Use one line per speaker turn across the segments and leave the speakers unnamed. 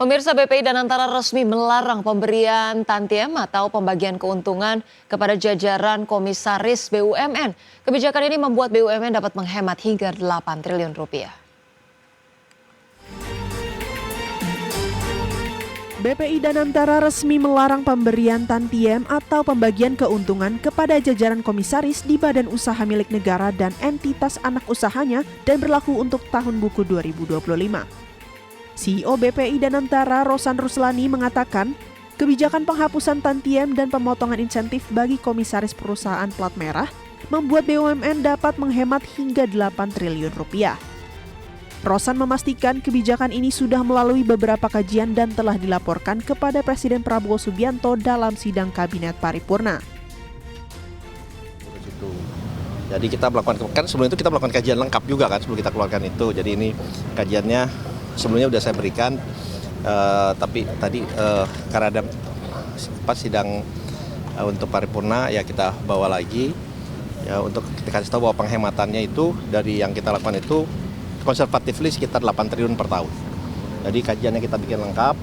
Pemirsa, BPI dan Antara resmi melarang pemberian tantiem atau pembagian keuntungan kepada jajaran komisaris BUMN. Kebijakan ini membuat BUMN dapat menghemat hingga 8 triliun rupiah.
BPI dan Antara resmi melarang pemberian tantiem atau pembagian keuntungan kepada jajaran komisaris di badan usaha milik negara dan entitas anak usahanya dan berlaku untuk tahun buku 2025. CEO BPI dan Antara Rosan Ruslani mengatakan, kebijakan penghapusan tantiem dan pemotongan insentif bagi komisaris perusahaan plat merah membuat BUMN dapat menghemat hingga 8 triliun rupiah. Rosan memastikan kebijakan ini sudah melalui beberapa kajian dan telah dilaporkan kepada Presiden Prabowo Subianto dalam sidang Kabinet Paripurna.
Jadi kita melakukan, kan sebelum itu kita melakukan kajian lengkap juga kan sebelum kita keluarkan itu. Jadi ini kajiannya sebelumnya sudah saya berikan, tapi tadi karena ada sidang untuk Paripurna ya kita bawa lagi ya untuk kita kasih tahu bahwa penghematannya itu dari yang kita lakukan itu konservatifly sekitar 8 triliun per tahun. Jadi kajiannya kita bikin lengkap,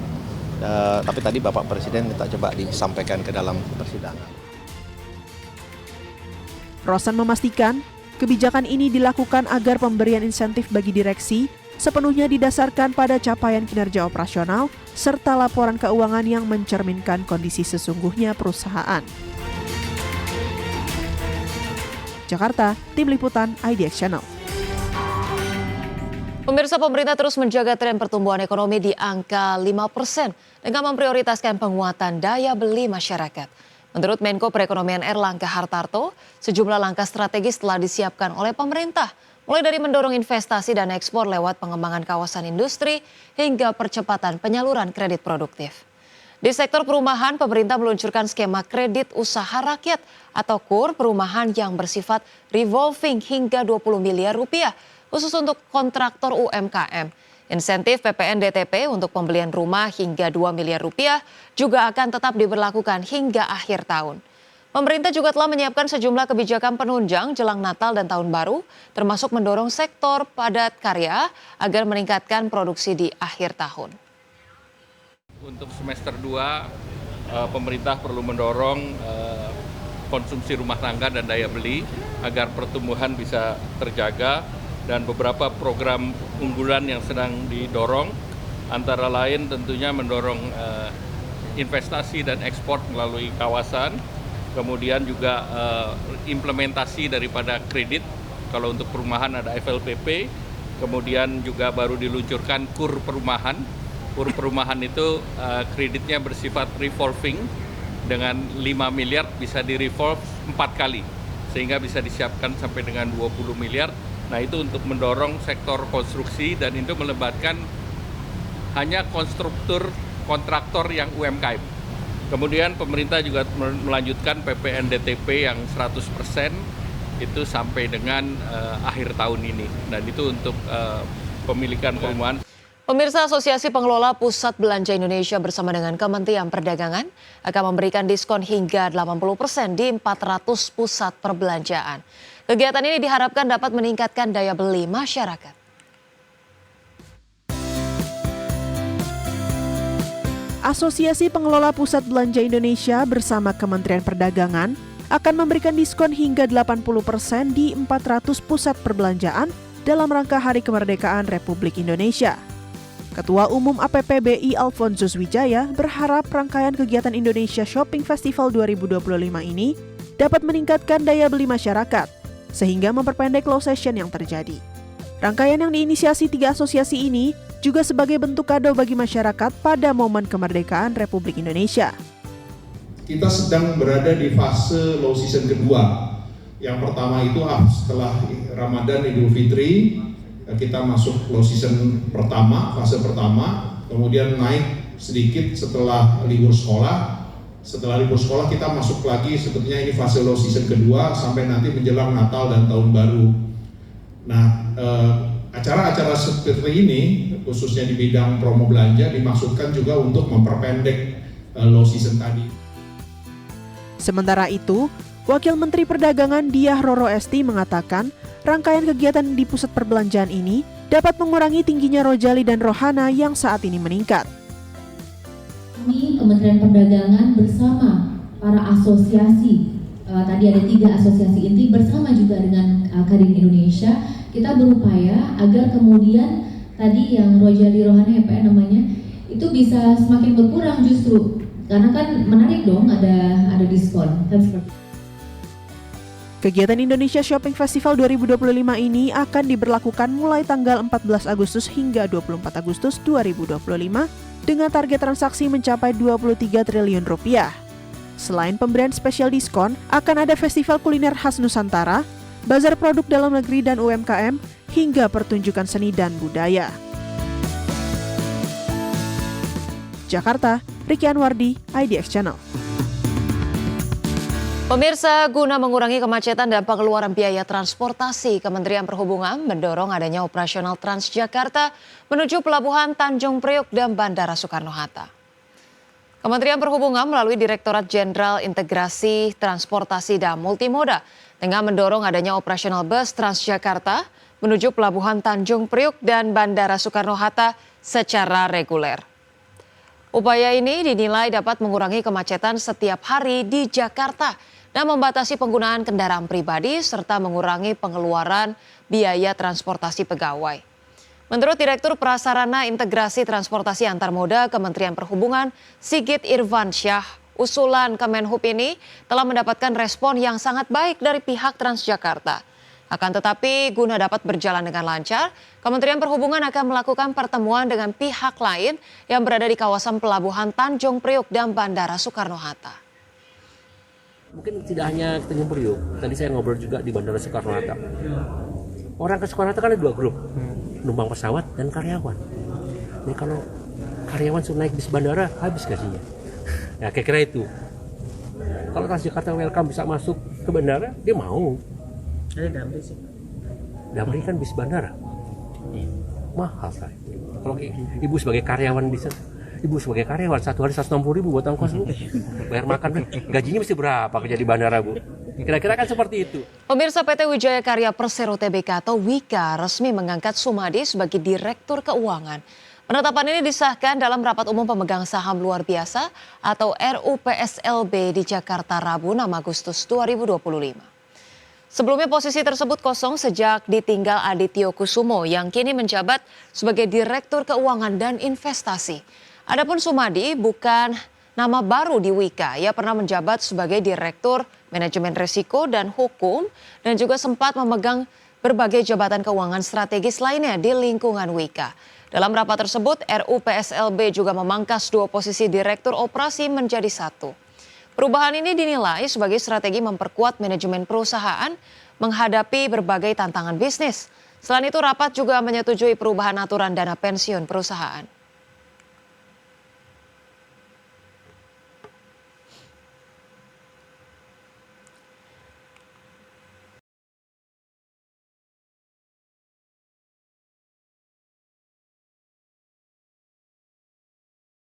tapi tadi Bapak Presiden minta coba disampaikan ke dalam persidangan.
Rosan memastikan kebijakan ini dilakukan agar pemberian insentif bagi direksi sepenuhnya didasarkan pada capaian kinerja operasional serta laporan keuangan yang mencerminkan kondisi sesungguhnya perusahaan. Jakarta, Tim Liputan IDX Channel.
Pemirsa, pemerintah terus menjaga tren pertumbuhan ekonomi di angka 5% dengan memprioritaskan penguatan daya beli masyarakat. Menurut Menko Perekonomian Erlangga Hartarto, sejumlah langkah strategis telah disiapkan oleh pemerintah, mulai dari mendorong investasi dan ekspor lewat pengembangan kawasan industri hingga percepatan penyaluran kredit produktif. Di sektor perumahan, pemerintah meluncurkan skema kredit usaha rakyat atau KUR perumahan yang bersifat revolving hingga 20 miliar rupiah, khusus untuk kontraktor UMKM. Insentif PPN DTP untuk pembelian rumah hingga 2 miliar rupiah juga akan tetap diberlakukan hingga akhir tahun. Pemerintah juga telah menyiapkan sejumlah kebijakan penunjang jelang Natal dan Tahun Baru, termasuk mendorong sektor padat karya agar meningkatkan produksi di akhir tahun.
Untuk semester 2, pemerintah perlu mendorong konsumsi rumah tangga dan daya beli agar pertumbuhan bisa terjaga. Dan beberapa program unggulan yang sedang didorong, antara lain tentunya mendorong investasi dan ekspor melalui kawasan, kemudian juga implementasi daripada kredit, kalau untuk perumahan ada FLPP, kemudian juga baru diluncurkan KUR perumahan. KUR perumahan itu kreditnya bersifat revolving dengan 5 miliar bisa di-revolve 4 kali, sehingga bisa disiapkan sampai dengan 20 miliar. Nah, itu untuk mendorong sektor konstruksi dan itu melibatkan hanya konstruktur kontraktor yang UMKM. Kemudian pemerintah juga melanjutkan PPN DTP yang 100% itu sampai dengan akhir tahun ini. Dan itu untuk pemilikan perumahan.
Pemirsa, Asosiasi Pengelola Pusat Belanja Indonesia bersama dengan Kementerian Perdagangan akan memberikan diskon hingga 80% di 400 pusat perbelanjaan. Kegiatan ini diharapkan dapat meningkatkan daya beli masyarakat.
Asosiasi Pengelola Pusat Belanja Indonesia bersama Kementerian Perdagangan akan memberikan diskon hingga 80% di 400 pusat perbelanjaan dalam rangka Hari Kemerdekaan Republik Indonesia. Ketua Umum APPBI Alfonsus Wijaya berharap rangkaian kegiatan Indonesia Shopping Festival 2025 ini dapat meningkatkan daya beli masyarakat, sehingga memperpendek low season yang terjadi. Rangkaian yang diinisiasi 3 asosiasi ini juga sebagai bentuk kado bagi masyarakat pada momen kemerdekaan Republik Indonesia.
Kita sedang berada di fase low season kedua. Yang pertama itu setelah Ramadan Idul Fitri, kita masuk low season pertama, fase pertama, kemudian naik sedikit setelah libur sekolah. Setelah libur sekolah kita masuk lagi, sebetulnya ini fase low season kedua sampai nanti menjelang Natal dan Tahun Baru. Nah, acara-acara seperti ini, khususnya di bidang promo belanja, dimaksudkan juga untuk memperpendek low season tadi.
Sementara itu, Wakil Menteri Perdagangan Diah Roro Esti mengatakan, rangkaian kegiatan di pusat perbelanjaan ini dapat mengurangi tingginya rojali dan rohana yang saat ini meningkat.
Kami Kementerian Perdagangan bersama para asosiasi, tadi ada 3 asosiasi inti bersama juga dengan Kadin Indonesia, kita berupaya agar kemudian tadi yang Rojali Rohani namanya itu bisa semakin berkurang justru, karena kan menarik dong ada diskon kan seperti.
Kegiatan Indonesia Shopping Festival 2025 ini akan diberlakukan mulai tanggal 14 Agustus hingga 24 Agustus 2025 dengan target transaksi mencapai 23 triliun rupiah. Selain pemberian spesial diskon, akan ada festival kuliner khas Nusantara, bazar produk dalam negeri dan UMKM, hingga pertunjukan seni dan budaya. Jakarta, Ricky Anwardi, IDX Channel.
Pemirsa, guna mengurangi kemacetan dan pengeluaran biaya transportasi, Kementerian Perhubungan mendorong adanya operasional Transjakarta menuju Pelabuhan Tanjung Priok dan Bandara Soekarno-Hatta. Kementerian Perhubungan melalui Direktorat Jenderal Integrasi Transportasi dan Multimoda tengah mendorong adanya operasional bus Transjakarta menuju Pelabuhan Tanjung Priok dan Bandara Soekarno-Hatta secara reguler. Upaya ini dinilai dapat mengurangi kemacetan setiap hari di Jakarta dan membatasi penggunaan kendaraan pribadi serta mengurangi pengeluaran biaya transportasi pegawai. Menurut Direktur Prasarana Integrasi Transportasi Antar Moda Kementerian Perhubungan, Sigit Irvansyah, usulan Kemenhub ini telah mendapatkan respon yang sangat baik dari pihak Transjakarta. Akan tetapi, guna dapat berjalan dengan lancar, Kementerian Perhubungan akan melakukan pertemuan dengan pihak lain yang berada di kawasan Pelabuhan Tanjung Priok dan Bandara Soekarno-Hatta.
Mungkin tidak hanya ke Tanjung Priok, tadi saya ngobrol juga di Bandara Soekarno-Hatta. Orang ke Soekarno-Hatta kan ada 2 grup, penumpang pesawat dan karyawan. Ini kalau karyawan sudah naik bis bandara, habis gajinya. Ya kira-kira itu. Kalau Transjakarta welcome bisa masuk ke bandara, dia mau. Damri sih. Damri kan bis bandara. Mahal saya. Kalau ibu sebagai karyawan bisa, ibu sebagai karyawan 1 hari 160.000 buat ongkos bu. Bayar makan, gajinya mesti berapa kerja di bandara bu? Kira-kira kan seperti itu.
Pemirsa, PT Wijaya Karya Persero Tbk atau Wika resmi mengangkat Sumadi sebagai Direktur Keuangan. Penetapan ini disahkan dalam rapat umum pemegang saham luar biasa atau RUPSLB di Jakarta Rabu 6 Agustus 2025. Sebelumnya posisi tersebut kosong sejak ditinggal Adityo Kusumo yang kini menjabat sebagai Direktur Keuangan dan Investasi. Adapun Sumadi bukan nama baru di Wika. Ia pernah menjabat sebagai Direktur Manajemen Risiko dan Hukum dan juga sempat memegang berbagai jabatan keuangan strategis lainnya di lingkungan Wika. Dalam rapat tersebut, RUPSLB juga memangkas 2 posisi Direktur Operasi menjadi 1. Perubahan ini dinilai sebagai strategi memperkuat manajemen perusahaan menghadapi berbagai tantangan bisnis. Selain itu, rapat juga menyetujui perubahan aturan dana pensiun perusahaan.